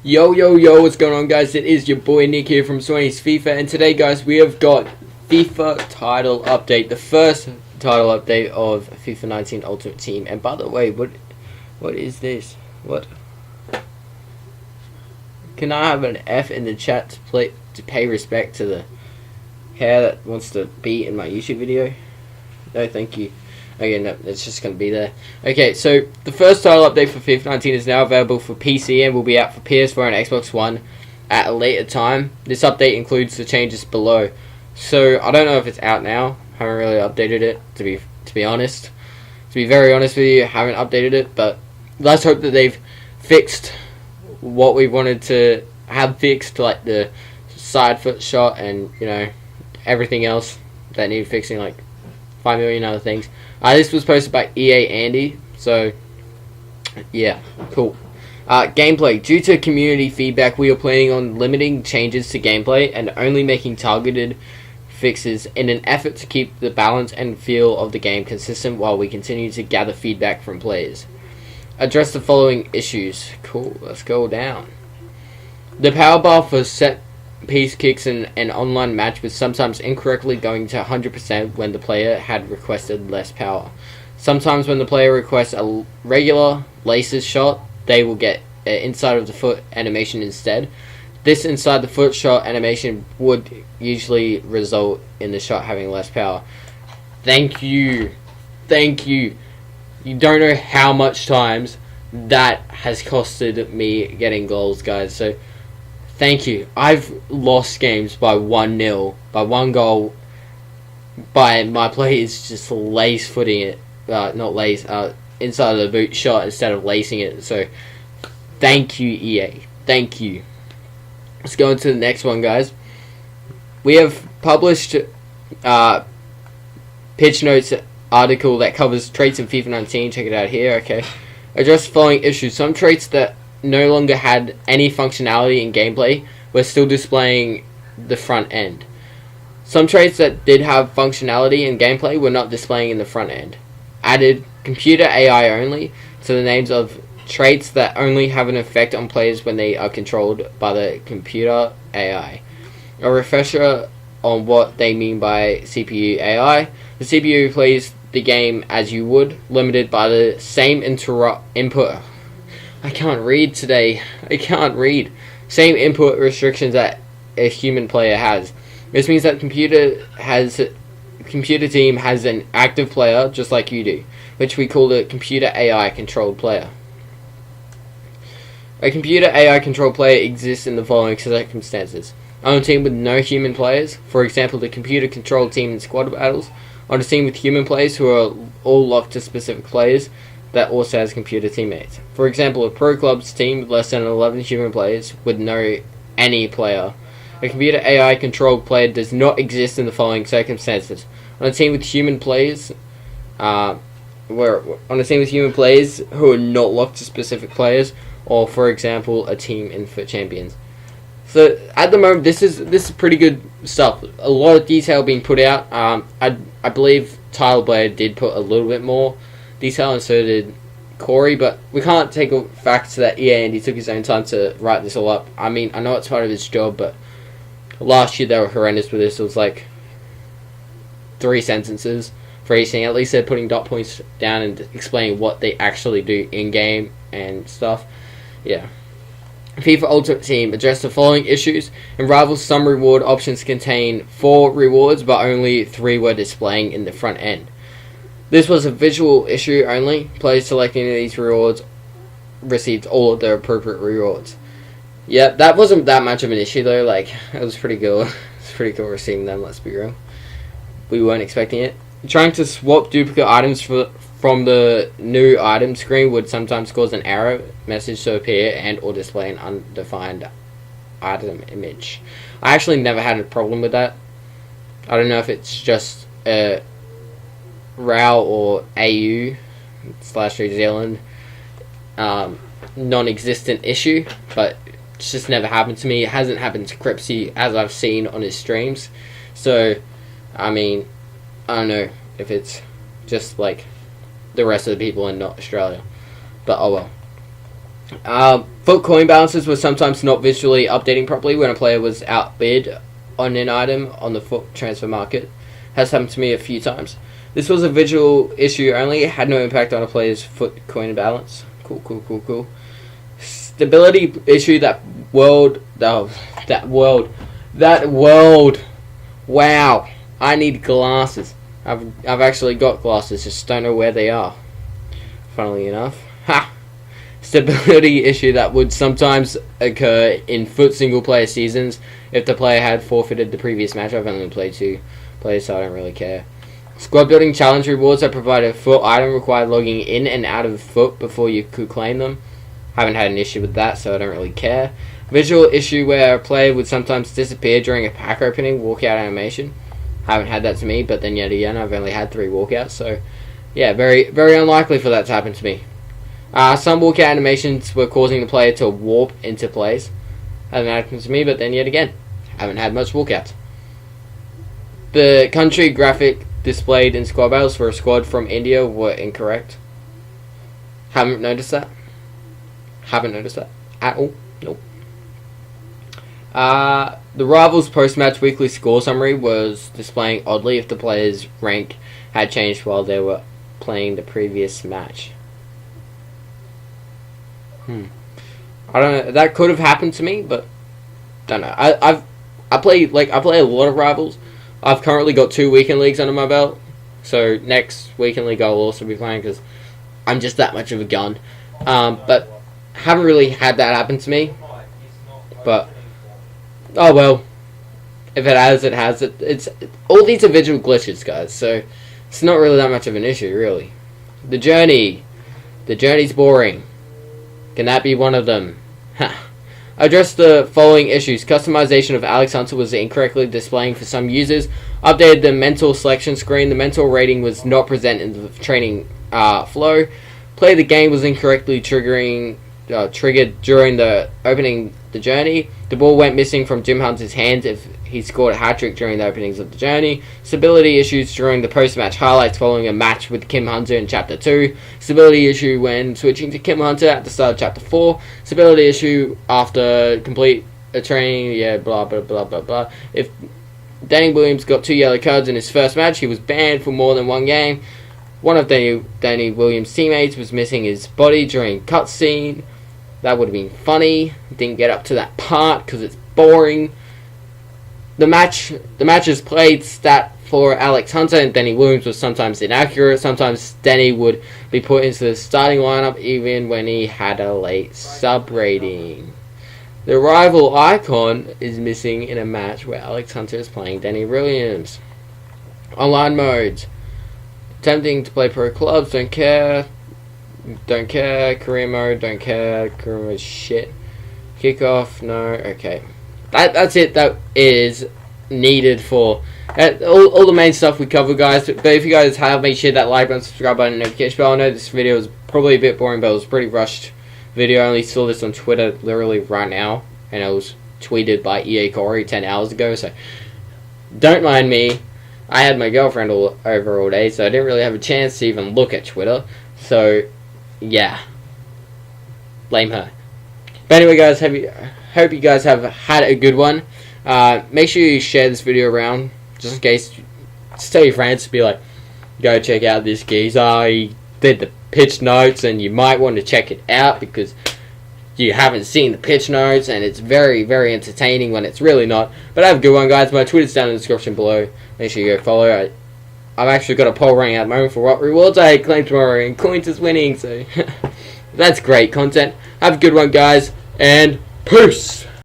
Yo, what's going on, guys? It is your boy Nick here from Sony's FIFA, and today, guys, we have got FIFA title update, the first title update of FIFA 19 Ultimate Team. And by the way, what is this? What? Can I have an F in the chat to pay respect to the hair that wants to be in my YouTube video? No, thank you. Okay, no, it's just going to be there. Okay, so the first title update for FIFA 19 is now available for PC and will be out for PS4 and Xbox One at a later time. This update includes the changes below. So I don't know if it's out now. Haven't really updated it, to be honest. To be very honest with you, haven't updated it, but let's hope that they've fixed what we wanted to have fixed, like the side foot shot and, you know, everything else that needed fixing, like 5 million other things. This was posted by EA Andy, so yeah, cool. Gameplay. Due to community feedback, we are planning on limiting changes to gameplay and only making targeted fixes in an effort to keep the balance and feel of the game consistent while we continue to gather feedback from players. Address the following issues. Cool, let's go down. The power bar for set piece kicks in an online match was sometimes incorrectly going to 100% when the player had requested less power. Sometimes when the player requests a regular laces shot, they will get an inside of the foot animation instead. This inside the foot shot animation would usually result in the shot having less power. Thank you. You don't know how much times that has costed me getting goals, guys. So thank you. I've lost games by 1-0, by one goal, by my players just lace footing it, not lace, inside of the boot shot instead of lacing it. So thank you, EA. Thank you. Let's go into the next one, guys. We have published pitch notes article that covers traits in FIFA 19. Check it out here. Okay. Address the following issues. Some traits that no longer had any functionality in gameplay were still displaying the front end. Some traits that did have functionality in gameplay were not displaying in the front end. Added computer AI only to the names of traits that only have an effect on players when they are controlled by the computer AI. A refresher on what they mean by CPU AI. The CPU plays the game as you would, limited by the same input. I can't read today. Same input restrictions that a human player has. This means that computer team has an active player just like you do, which we call the computer AI controlled player. A computer AI controlled player exists in the following circumstances. On a team with no human players, for example the computer controlled team in squad battles, on a team with human players who are all locked to specific players that also has computer teammates. For example, a pro club's team with less than 11 human players with no any player. A computer AI controlled player does not exist in the following circumstances. On a team with human players, who are not locked to specific players, or for example, a team in FUT Champions. So at the moment, this is pretty good stuff. A lot of detail being put out. I believe Tyler Blair did put a little bit more detail, and so did Corey, but we can't take a fact that EA Andy took his own time to write this all up. I mean, I know it's part of his job, but last year they were horrendous with this. It was like 3 sentences for each thing. At least they're putting dot points down and explaining what they actually do in game and stuff. Yeah. FIFA Ultimate Team addressed the following issues. In Rivals, some reward options contain 4 rewards, but only 3 were displaying in the front end. This was a visual issue only. Players selecting these rewards received all of their appropriate rewards. Yeah, that wasn't that much of an issue though. Like, it was pretty cool. It's pretty cool receiving them, let's be real. We weren't expecting it. Trying to swap duplicate items from the new item screen would sometimes cause an error message to appear and or display an undefined item image. I actually never had a problem with that. I don't know if it's just a RAW or AU / New Zealand non-existent issue, but it's just never happened to me. It hasn't happened to Cripsy as I've seen on his streams. So, I mean, I don't know if it's just like the rest of the people in not Australia. But oh well. Foot coin balances were sometimes not visually updating properly when a player was outbid on an item on the foot transfer market. Has happened to me a few times. This was a visual issue only. It had no impact on a player's foot coin balance. Cool. Stability issue. That world. Wow. I need glasses. I've actually got glasses, just don't know where they are. Funnily enough. Ha! Stability issue that would sometimes occur in foot single player seasons if the player had forfeited the previous match. I've only played 2 players, so I don't really care. Squad building challenge rewards that provide a foot item required logging in and out of foot before you could claim them. Haven't had an issue with that, so I don't really care. Visual issue where a player would sometimes disappear during a pack opening walkout animation. Haven't had that to me, but then yet again I've only had 3 walkouts, so yeah, very unlikely for that to happen to me. Some walkout animations were causing the player to warp into plays. Hasn't happened to me, but then yet again, haven't had much walkouts. The country graphic displayed in squad battles for a squad from India were incorrect. Haven't noticed that at all. Nope. The Rivals post-match weekly score summary was displaying oddly if the player's rank had changed while they were playing the previous match. I don't know. That could have happened to me, but don't know. I play a lot of Rivals. I've currently got 2 weekend leagues under my belt, so next weekend league I'll also be playing because I'm just that much of a gun. But haven't really had that happen to me. But oh well, if it has, it has. It's all these are visual glitches, guys. So it's not really that much of an issue, really. The journey's boring. Can that be one of them? Address the following issues. Customization of Alex Hunter was incorrectly displaying for some users. Updated the mental selection screen. The mental rating was not present in the training flow. Play the game was incorrectly triggered during the opening the journey. The ball went missing from Jim Hunter's hands if he scored a hat-trick during the openings of the journey. Stability issues during the post-match highlights following a match with Kim Hunter in Chapter 2. Stability issue when switching to Kim Hunter at the start of Chapter 4. Stability issue after complete a training, blah, blah, blah, blah, blah. If Danny Williams got 2 yellow cards in his first match, he was banned for more than 1 game. One of Danny Williams' teammates was missing his body during cutscene. That would have been funny. Didn't get up to that part because it's boring. The matches played stat for Alex Hunter and Danny Williams was sometimes inaccurate. Sometimes Danny would be put into the starting lineup even when he had a late sub rating. The rival icon is missing in a match where Alex Hunter is playing Danny Williams. Online modes. Attempting to play pro clubs, don't care. Career mode, don't care. Career mode, shit. Kickoff, no, okay. That's it. That is needed for all the main stuff we cover, guys. But if you guys have, make sure that like button, subscribe button, and notification bell. I know this video is probably a bit boring, but it was a pretty rushed video. I only saw this on Twitter literally right now, and it was tweeted by EA Corey 10 hours ago, so don't mind me. I had my girlfriend over all day, so I didn't really have a chance to even look at Twitter. So, yeah. Blame her. But anyway, guys, hope you guys have had a good one. Make sure you share this video around, just in case. Just tell your friends to be like, go check out this geezer. He did the pitch notes, and you might want to check it out because you haven't seen the pitch notes, and it's very, very entertaining when it's really not. But have a good one, guys. My Twitter's down in the description below. Make sure you go follow. I've actually got a poll running at the moment for what rewards I claim tomorrow, and Coins is winning, so that's great content. Have a good one, guys, and peace!